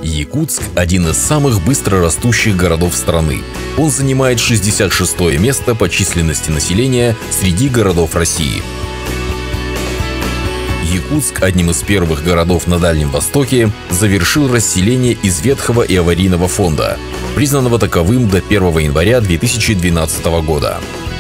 Якутск – один из самых быстро растущих городов страны. Он занимает 66-е место по численности населения среди городов России. Якутск, одним из первых городов на Дальнем Востоке, завершил расселение из ветхого и аварийного фонда, признанного таковым до 1 января 2012 года.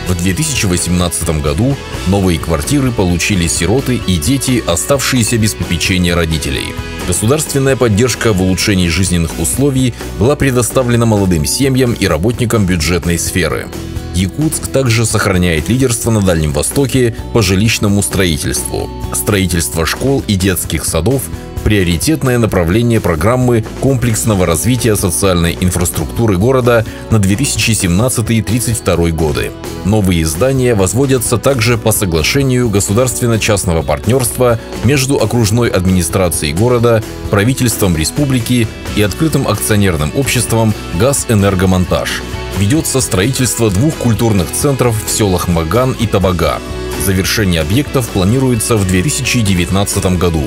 В 2018 году новые квартиры получили сироты и дети, оставшиеся без попечения родителей. Государственная поддержка в улучшении жизненных условий была предоставлена молодым семьям и работникам бюджетной сферы. Якутск также сохраняет лидерство на Дальнем Востоке по жилищному строительству. Строительство школ и детских садов – приоритетное направление программы комплексного развития социальной инфраструктуры города на 2017-2032 годы. Новые здания возводятся также по соглашению государственно-частного партнерства между окружной администрацией города, правительством республики и открытым акционерным обществом «Газэнергомонтаж». Ведется строительство 2 культурных центров в селах Маган и Табага. Завершение объектов планируется в 2019 году.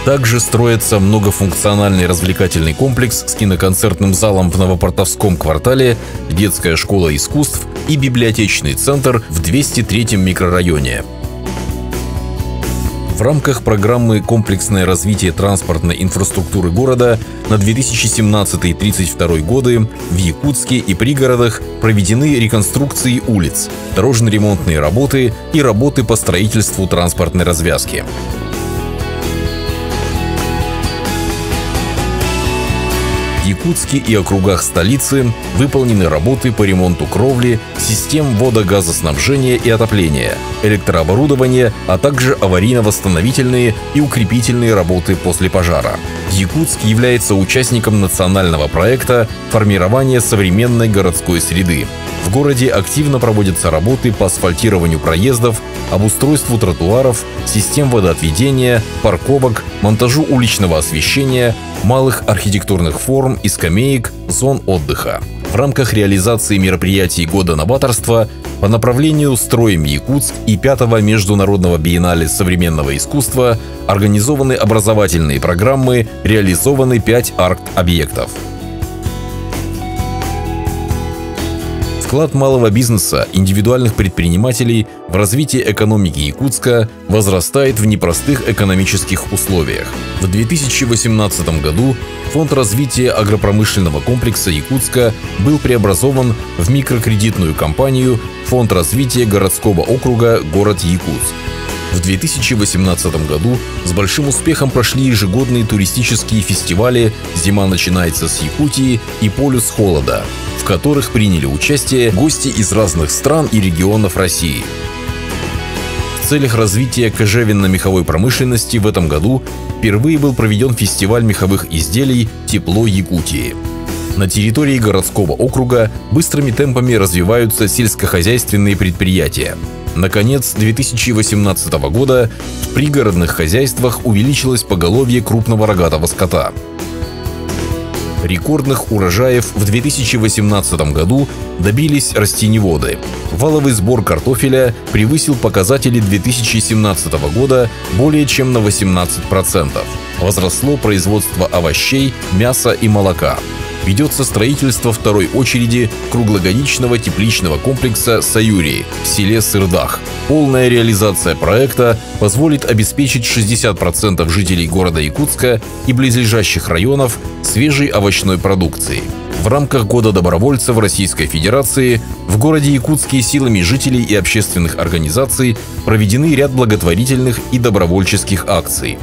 Также строится многофункциональный развлекательный комплекс с киноконцертным залом в Новопортовском квартале, детская школа искусств и библиотечный центр в 203-м микрорайоне. В рамках программы «Комплексное развитие транспортной инфраструктуры города» на 2017-2032 годы в Якутске и пригородах проведены реконструкции улиц, дорожно-ремонтные работы и работы по строительству транспортной развязки. В Якутске и округах столицы выполнены работы по ремонту кровли, систем водо-газоснабжения и отопления, электрооборудования, а также аварийно-восстановительные и укрепительные работы после пожара. Якутск является участником национального проекта формирования современной городской среды. В городе активно проводятся работы по асфальтированию проездов, обустройству тротуаров, систем водоотведения, парковок, монтажу уличного освещения, малых архитектурных форм и скамеек, зон отдыха. В рамках реализации мероприятий Года новаторства по направлению «Строим Якутск» и 5-го Международного биеннале современного искусства организованы образовательные программы, реализованы 5 арт-объектов. Вклад малого бизнеса, индивидуальных предпринимателей в развитие экономики Якутска возрастает в непростых экономических условиях. В 2018 году Фонд развития агропромышленного комплекса Якутска был преобразован в микрокредитную компанию «Фонд развития городского округа город Якутск». В 2018 году с большим успехом прошли ежегодные туристические фестивали «Зима начинается с Якутии» и «Полюс холода», в которых приняли участие гости из разных стран и регионов России. В целях развития кожевенно-меховой промышленности в этом году впервые был проведен фестиваль меховых изделий «Тепло Якутии». На территории городского округа быстрыми темпами развиваются сельскохозяйственные предприятия. Наконец 2018 года в пригородных хозяйствах увеличилось поголовье крупного рогатого скота. Рекордных урожаев в 2018 году добились растениеводы. Валовый сбор картофеля превысил показатели 2017 года более чем на 18%. Возросло производство овощей, мяса и молока. Ведется строительство второй очереди круглогодичного тепличного комплекса «Саюри» в селе Сырдах. Полная реализация проекта позволит обеспечить 60% жителей города Якутска и близлежащих районов свежей овощной продукцией. В рамках Года добровольцев Российской Федерации в городе Якутске силами жителей и общественных организаций проведены ряд благотворительных и добровольческих акций.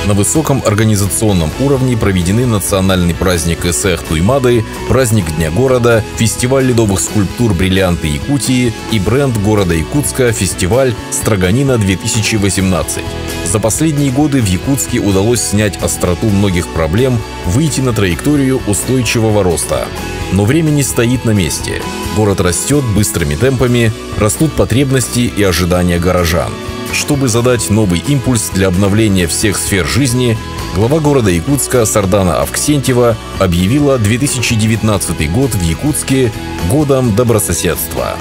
На высоком организационном уровне проведены национальный праздник Эсэх Туймады, праздник Дня города, фестиваль ледовых скульптур «Бриллианты Якутии» и бренд города Якутска фестиваль «Строганина-2018». За последние годы в Якутске удалось снять остроту многих проблем, выйти на траекторию устойчивого роста. Но время не стоит на месте. Город растет быстрыми темпами, растут потребности и ожидания горожан. Чтобы задать новый импульс для обновления всех сфер жизни, глава города Якутска Сардана Авксентьева объявила 2019 год в Якутске годом добрососедства.